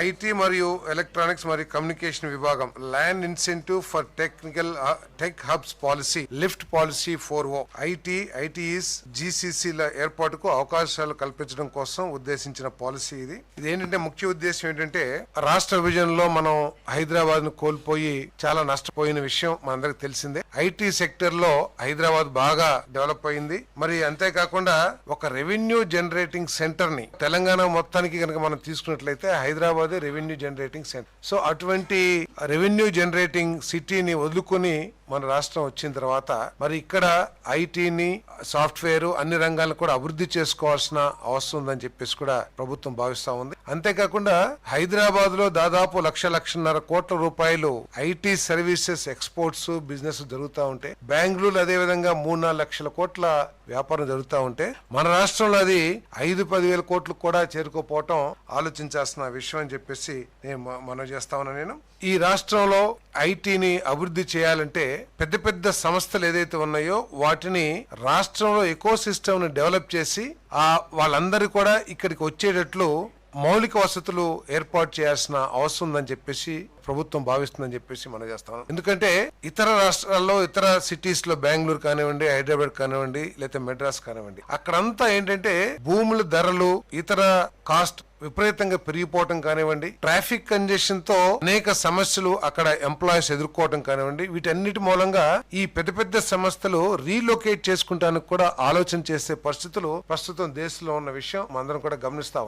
IT మరియు electronics మరియు communication విభాగం land incentive for tech hubs policy lift policy 4O ITES జీసీసీల ఏర్పాటుకు అవకాశాలు కల్పించడం కోసం ఉద్దేశించిన పాలసీ ఇది ఏంటంటే ముఖ్య ఉద్దేశం ఏంటంటే రాష్ట్ర విభజనలో మనం హైదరాబాద్ ను కోల్పోయి చాలా నష్టపోయిన విషయం మనందరికి తెలిసిందే. ఐటీ సెక్టర్ లో హైదరాబాద్ బాగా డెవలప్ అయింది. మరి అంతేకాకుండా ఒక రెవెన్యూ జనరేటింగ్ సెంటర్ ని తెలంగాణ మొత్తానికి కనుక మనం తీసుకున్నట్లయితే Hyderabad revenue generating centre. So అటువంటి రెవెన్యూ జనరేటింగ్ సిటీని వదులుకొని మన రాష్ట్రం వచ్చిన తర్వాత మరి ఇక్కడ ఐటీని సాఫ్ట్వేర్ అన్ని రంగాలను కూడా అభివృద్ధి చేసుకోవాల్సిన అవసరం ఉందని చెప్పేసి కూడా ప్రభుత్వం భావిస్తా ఉంది. అంతేకాకుండా హైదరాబాద్ లో దాదాపు 1.5 కోట్ల రూపాయలు ఐటీ సర్వీసెస్ ఎక్స్పోర్ట్స్ బిజినెస్ జరుగుతూ ఉంటే బెంగళూరు అదే విధంగా 3-4 లక్షల కోట్ల వ్యాపారం జరుగుతూ ఉంటే మన రాష్ట్రంలో అది 5-10 వేల కోట్లు కూడా చేరుకోపోవటం ఆలోచించాల్సిన విషయం అని చెప్పేసి నేను మనవి చేస్తా ఉన్నా. నేను ఈ రాష్ట్రంలో ఐటీని అభివృద్ధి చేయాలంటే పెద్ద పెద్ద సంస్థలు ఏదైతే ఉన్నాయో వాటిని రాష్ట్రంలో ఎకో సిస్టమ్ ని డెవలప్ చేసి వాళ్ళందరూ కూడా ఇక్కడికి వచ్చేటట్లు మౌలిక వసతులు ఏర్పాటు చేయాల్సిన అవసరం ఉందని చెప్పేసి ప్రభుత్వం భావిస్తుందని చెప్పేసి మనం చేస్తాం. ఎందుకంటే ఇతర రాష్ట్రాల్లో ఇతర సిటీస్ లో బెంగళూరు కానివ్వండి, హైదరాబాద్ కానివ్వండి, లేకపోతే మెడ్రాస్ కానివ్వండి, అక్కడంతా ఏంటంటే భూముల ధరలు ఇతర కాస్ట్ విపరీతంగా పెరిగిపోవటం కానివ్వండి, ట్రాఫిక్ కంజెషన్ తో అనేక సమస్యలు అక్కడ ఎంప్లాయీస్ ఎదుర్కోవటం కానివ్వండి, వీటన్నిటి మూలంగా ఈ పెద్ద పెద్ద సంస్థలు రీలొకేట్ చేసుకుంటానికి కూడా ఆలోచన చేసే పరిస్థితులు ప్రస్తుతం దేశంలో ఉన్న విషయం మనందరం కూడా గమనిస్తా ఉన్నాం.